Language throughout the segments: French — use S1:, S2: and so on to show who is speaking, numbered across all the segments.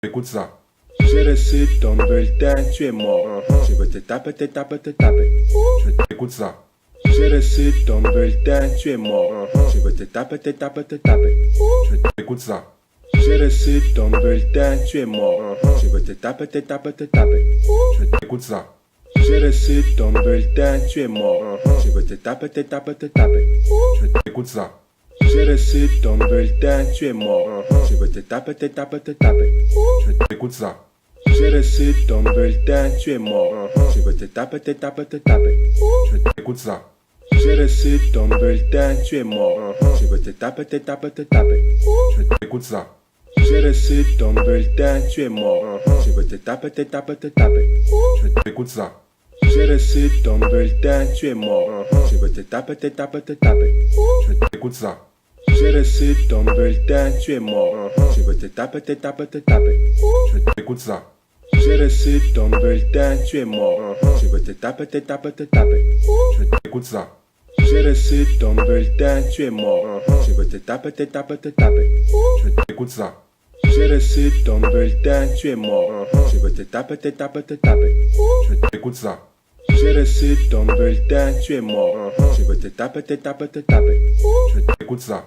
S1: Écoute ça.
S2: J'ai reçu ton bulletin, tu es mort. Je veux te taper, te taper, te taper.
S1: Écoute ça.
S2: J'ai reçu ton bulletin, tu es mort. Je veux te taper, te taper, te taper.
S1: Écoute ça.
S2: J'ai reçu ton bulletin, tu es mort. Je veux te taper, te taper, te taper.
S1: Écoute ça.
S2: J'ai reçu ton bulletin, tu es mort. Je veux te taper, te taper, te taper.
S1: Écoute ça.
S2: J'ai reçu ton bulletin, tu es mort. Je veux te taper, te taper, te taper.
S1: Écoute ça.
S2: J'ai reçu ton bulletin, tu es mort. Je veux te taper, te taper, te taper.
S1: Écoute ça.
S2: J'ai reçu ton bulletin, tu es mort. Je veux te taper, te taper, te taper.
S1: Écoute ça.
S2: J'ai reçu ton bulletin, tu es mort. Je veux te taper, te taper, te taper.
S1: Écoute ça.
S2: J'ai reçu ton bulletin, tu es mort. Je veux te taper, te taper, te taper.
S1: Écoute ça.
S2: J'ai reçu ton bulletin, tu es mort. Je veux te taper, te taper, te taper.
S1: Écoute ça.
S2: J'ai reçu ton bulletin, tu es mort. Je veux te taper, te taper, te taper.
S1: Écoute ça.
S2: J'ai reçu ton bulletin, tu es mort. Je veux te taper, te taper, te taper.
S1: Écoute ça.
S2: J'ai reçu ton bulletin, tu es mort. Je veux te taper, te taper, te taper.
S1: Écoute ça.
S2: J'ai reçu ton bulletin, tu es mort. Je veux te taper, te taper, te taper.
S1: Écoute ça.
S2: J'ai reçu ton bulletin, tu es mort. Je veux te taper, te taper, te taper.
S1: Écoute ça.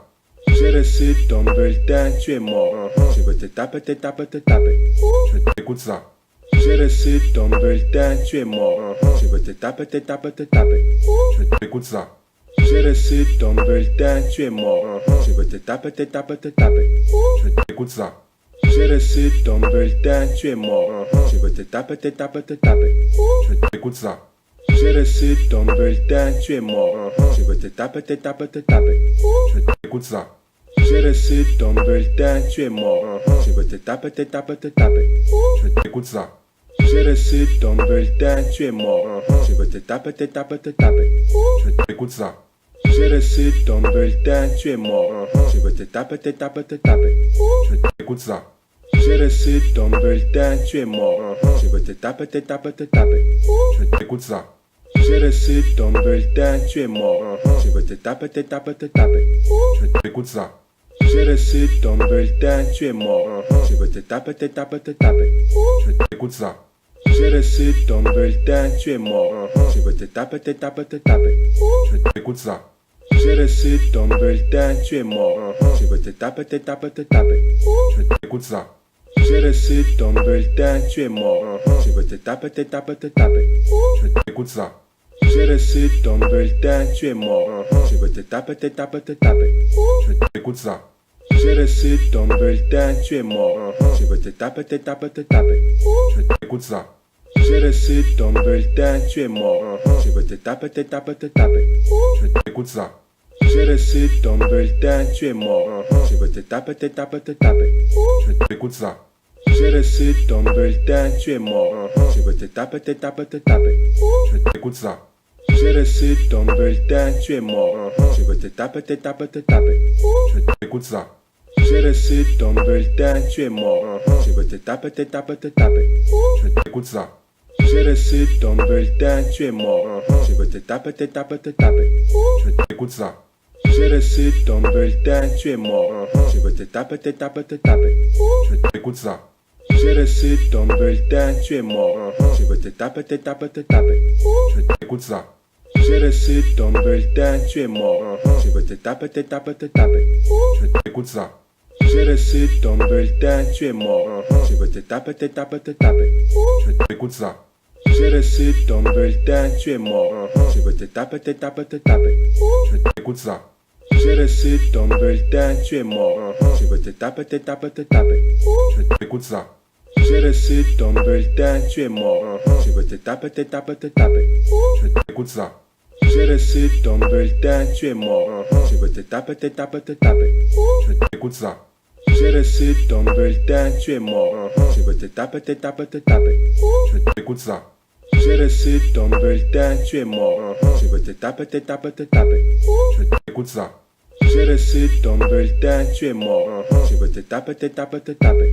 S2: J'ai reçu ton bulletin, tu es mort. Je veux te taper, te taper, te taper.
S1: Écoute ça.
S2: J'ai reçu ton bulletin, tu es mort. Je veux te taper, te taper, te taper.
S1: Écoute ça.
S2: J'ai reçu ton bulletin, tu es mort. Je veux te taper, te taper, te taper.
S1: Écoute ça.
S2: J'ai reçu ton bulletin, tu es mort. Je veux te taper, te taper, te taper.
S1: Écoute ça.
S2: J'ai reçu ton bulletin, tu es mort. Je veux te taper, te taper, te taper.
S1: Écoute ça.
S2: J'ai reçu ton bulletin, tu es mort. Je veux te taper, te taper, te taper.
S1: Écoute ça.
S2: J'ai reçu ton bulletin, tu es mort. Je veux te taper, te taper, te taper.
S1: Écoute ça.
S2: J'ai reçu ton bulletin, tu es mort. Je veux te taper, te taper, te taper.
S1: Écoute ça.
S2: J'ai reçu ton bulletin, tu es mort. Je veux te taper, te taper, te taper.
S1: Écoute ça.
S2: J'ai reçu ton bulletin, tu es mort. Je veux te taper, te taper, te taper.
S1: Écoute ça.
S2: J'ai reçu ton bulletin, tu es mort. Je veux te taper, te taper, te taper.
S1: Écoute ça.
S2: J'ai reçu ton bulletin, tu es mort. Je veux te taper, te taper, te taper.
S1: Écoute ça.
S2: J'ai reçu ton bulletin, tu es mort. Je veux te taper, te taper, te taper.
S1: Écoute ça.
S2: J'ai reçu ton bulletin, tu es mort. Je veux te taper, te taper, te taper.
S1: Écoute ça.
S2: J'ai reçu ton bulletin, tu es mort. Je veux te taper, te taper, te taper.
S1: Écoute ça.
S2: J'ai reçu ton bulletin, tu es mort. Je veux te taper, te taper, te taper.
S1: Écoute ça.
S2: J'ai reçu ton bulletin, tu es mort. Je veux te taper, te taper, te taper.
S1: Écoute ça.
S2: J'ai reçu ton bulletin, tu es mort. Je veux te taper, te taper, te taper.
S1: Écoute ça.
S2: J'ai reçu ton bulletin, tu es mort. Je veux te taper, te taper, te taper.
S1: Écoute ça.
S2: J'ai reçu ton bulletin, tu es mort. Je veux te taper, te taper, te taper.
S1: Écoute ça.
S2: J'ai reçu ton bulletin, tu es mort. Je veux te taper, te taper, te taper.
S1: Écoute ça.
S2: J'ai reçu ton bulletin, tu es mort. Je veux te taper, te taper, te taper.
S1: Écoute ça.
S2: J'ai reçu ton bulletin, tu es mort. Je veux te taper, te taper, te taper.
S1: Écoute ça.
S2: J'ai reçu ton bulletin, tu es mort. Je veux te taper, te taper, te taper.
S1: Écoute ça.
S2: J'ai reçu ton bulletin, tu es mort. Je veux te taper, te taper, te taper.
S1: Écoute ça.
S2: J'ai reçu ton bulletin, tu es mort. Je veux te taper, te taper, te taper.
S1: Écoute ça.
S2: J'ai reçu ton bulletin, tu es mort. Je veux te taper, te taper, te taper.
S1: Écoute ça.
S2: J'ai reçu ton bulletin, tu es mort. Je veux te taper, te taper, te taper.
S1: Écoute ça.
S2: J'ai reçu ton bulletin, tu es mort. Je veux te taper, te taper, te taper.
S1: Écoute ça.
S2: J'ai reçu ton bulletin, tu es mort. Je veux te taper, te taper, te taper.
S1: Écoute ça.
S2: J'ai reçu ton bulletin, tu es mort. Je veux te taper, te taper, te taper.
S1: Écoute ça.
S2: J'ai reçu ton bulletin, tu es mort. Je veux te taper, te taper, te taper.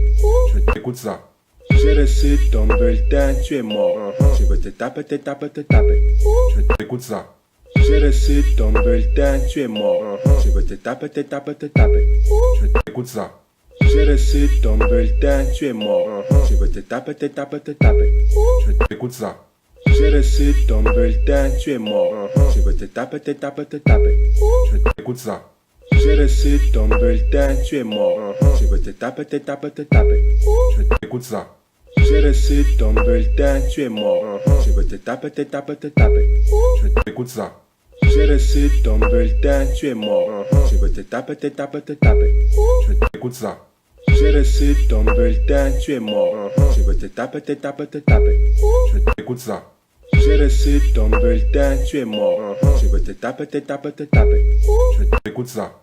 S1: Écoute ça.
S2: J'ai reçu ton bulletin, tu es mort. Je veux te taper, te taper, te taper.
S1: Écoute ça.
S2: J'ai reçu ton bulletin, tu es mort. Je veux te taper, te taper, te taper.
S1: Écoute ça.
S2: J'ai reçu Dumbledore, tu es mort. Je veux te taper, te taper, te taper.
S1: Écoute ça.
S2: J'ai reçu Dumbledore, tu es mort. Je veux te taper, te taper, te taper.
S1: Écoute ça.
S2: J'ai reçu Dumbledore, tu es mort. Je veux te taper, te taper, te taper.
S1: Écoute ça.
S2: J'ai reçu Dumbledore, tu es mort. Je veux te taper, te taper, te taper.
S1: Écoute ça.
S2: J'ai reçu Dumbledore, tu es mort. Je veux te taper, te taper, te taper.
S1: Écoute ça.
S2: J'ai reçu Dumbledore, tu es mort. Je veux te taper, te taper, te taper.
S1: Écoute ça.
S2: J'ai reçu Dumbledore, tu es mort. Je veux te taper, te taper, te taper.
S1: Écoute ça.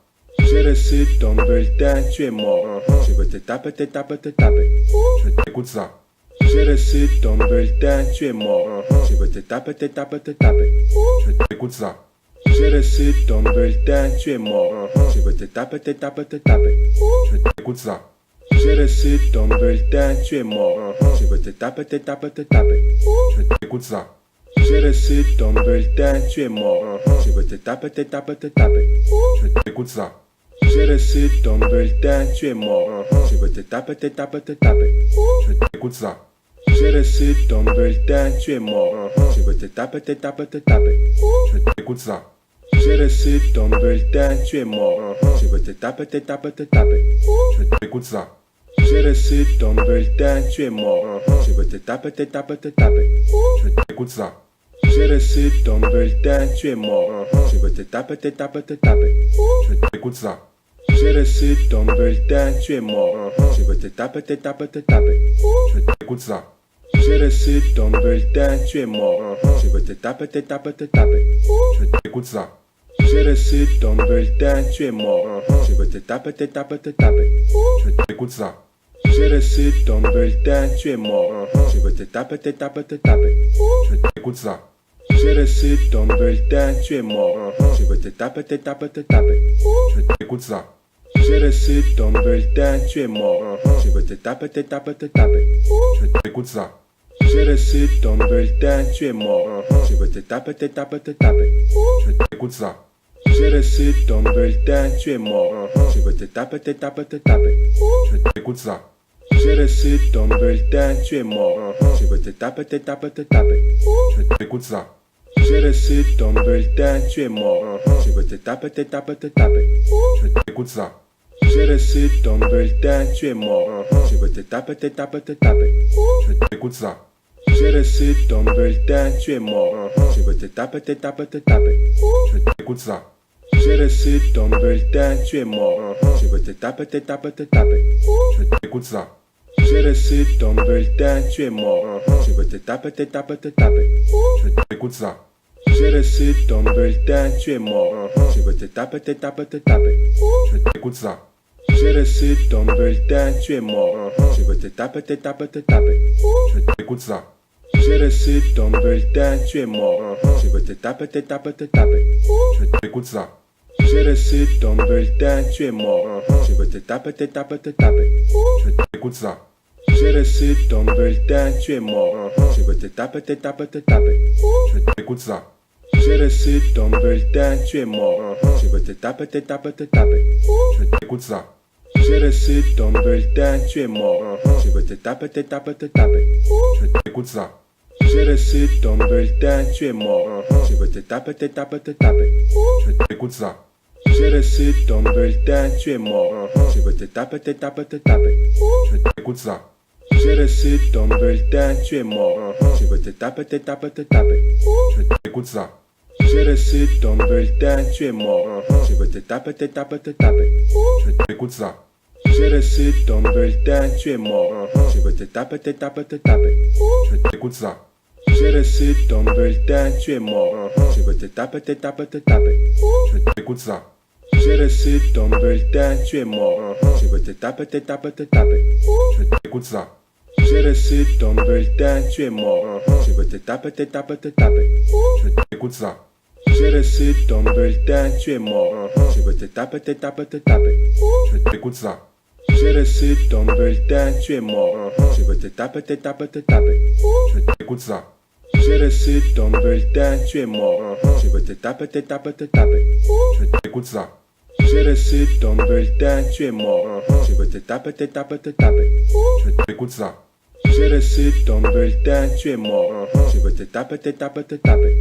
S2: J'ai reçu Dumbledore, tu es mort. Je veux te taper, te taper, te taper.
S1: Écoute ça.
S2: J'ai reçu Dumbledore, tu es mort. Je veux te taper, te taper, te taper.
S1: Écoute ça.
S2: J'ai reçu Dumbledore, tu es mort. Je veux te taper, te taper, te taper.
S1: Écoute ça.
S2: J'ai reçu Dumbledore, tu es mort. Je veux te taper, te taper, te taper.
S1: Écoute ça.
S2: J'ai reçu Dumbledore, tu es mort. Je veux te taper, te taper, te taper.
S1: Écoute ça.
S2: J'ai reçu Dumbledore, tu es mort. Je veux te taper, te taper, te taper.
S1: Écoute ça.
S2: J'ai reçu Dumbledore, tu es mort. Je veux te taper, te taper, te taper.
S1: Écoute ça.
S2: J'ai reçu Dumbledore, tu es mort. Je veux te taper, te taper, te taper.
S1: Écoute ça.
S2: J'ai reçu Dumbledore, tu es mort. Je veux te taper, te taper, te taper.
S1: Écoute ça.
S2: J'ai reçu Dumbledore, tu es mort. Je veux te taper, te taper, te taper.
S1: Écoute ça.
S2: J'ai reçu Dumbledore, tu es mort. Je veux te taper, te taper, te taper.
S1: Écoute ça.
S2: J'ai reçu Dumbledore, tu es mort. Je veux te taper, te taper, te taper.
S1: Écoute ça.
S2: J'ai reçu Dumbledore, tu es mort. Je veux te taper, te taper, te taper.
S1: Écoute ça.
S2: J'ai reçu Dumbledore, tu es mort. Je veux te taper, te taper, te taper.
S1: Écoute ça.
S2: J'ai reçu Dumbledore, tu es mort. Je veux te taper, te taper, te taper.
S1: Écoute ça.
S2: J'ai reçu Dumbledore, tu es mort. Je veux te taper, te taper, te taper.
S1: Écoute ça.
S2: J'ai reçu Dumbledore, tu es mort. Je veux te taper, te taper, te taper.
S1: Écoute ça.
S2: J'ai reçu Dumbledore, tu es mort. Je veux te taper, te taper, te taper.
S1: Écoute ça.
S2: J'ai reçu Dumbledore, tu es mort. Je veux te taper, te taper, te taper.
S1: Écoute ça.
S2: J'ai reçu Dumbledore, tu es mort. Je veux te taper, te taper, te taper.
S1: Écoute ça.
S2: J'ai reçu Dumbledore, tu es mort. Je veux te taper, te taper, te taper.
S1: Écoute ça.
S2: J'ai reçu Dumbledore, tu es mort. Je veux te taper, te taper, te taper.
S1: Écoute ça.
S2: J'ai reçu Dumbledore, tu es mort. Je veux te taper, te taper, te taper.
S1: Écoute ça.
S2: J'ai reçu Dumbledore, tu es mort. Je veux te taper, te taper, te taper.
S1: Écoute ça.
S2: J'ai reçu Dumbledore, tu es mort. Je veux te taper, te taper, te taper.
S1: Écoute ça.
S2: J'ai reçu Dumbledore, tu es mort. Je veux te taper, te taper, te taper.
S1: Écoute ça.
S2: J'ai reçu Dumbledore, tu es mort. Je veux te taper, te taper, te taper.
S1: Écoute ça.
S2: J'ai reçu Dumbledore, tu es mort. Je veux te taper, te taper, te taper.
S1: Écoute ça.
S2: J'ai reçu Dumbledore, tu es mort. Je veux te taper, te taper, te taper.
S1: Écoute ça.
S2: J'ai reçu Dumbledore, tu es mort. Je veux te taper, te taper, te taper.
S1: Écoute ça.
S2: J'ai reçu Dumbledore, tu es mort. Je veux te taper, te taper, te taper.
S1: Écoute ça.
S2: J'ai reçu Dumbledore, tu es mort. Je veux te taper, te taper, te taper.
S1: Écoute ça.
S2: J'ai reçu Dumbledore, tu es mort. Je veux te taper, te taper, te taper.
S1: Écoute ça.
S2: J'ai reçu Dumbledore, tu es mort. Je veux te taper, te taper, te taper.
S1: Écoute ça.
S2: J'ai reçu Dumbledore, tu es mort. Je veux te taper, te taper, te taper.
S1: Écoute ça.
S2: J'ai reçu Dumbledore, tu es mort. Je veux te taper, te taper, te taper.
S1: Écoute ça.
S2: J'ai reçu Dumbledore, tu es mort. Je veux te taper, te taper, te taper.
S1: Écoute ça.
S2: J'ai reçu Dumbledore, tu es mort. Je veux te taper, te taper, te taper.
S1: Écoute ça.
S2: J'ai reçu Dumbledore, tu es mort. Je veux te taper, te taper, te taper.
S1: Écoute ça.
S2: J'ai reçu Dumbledore, tu es mort. Je veux te taper, te taper, te taper.
S1: Écoute ça.
S2: J'ai reçu Dumbledore, tu es mort. Je veux te taper, te taper, te taper.
S1: Écoute ça.
S2: J'ai reçu Dumbledore, tu es mort. Je veux te taper, te taper, te taper.
S1: Écoute ça.
S2: J'ai reçu ton bulletin, tu es mort. Je vais te taper, te taper, te taper.
S1: Écoute ça.
S2: J'ai reçu ton bulletin, tu es mort. Je vais te taper, te taper, te taper.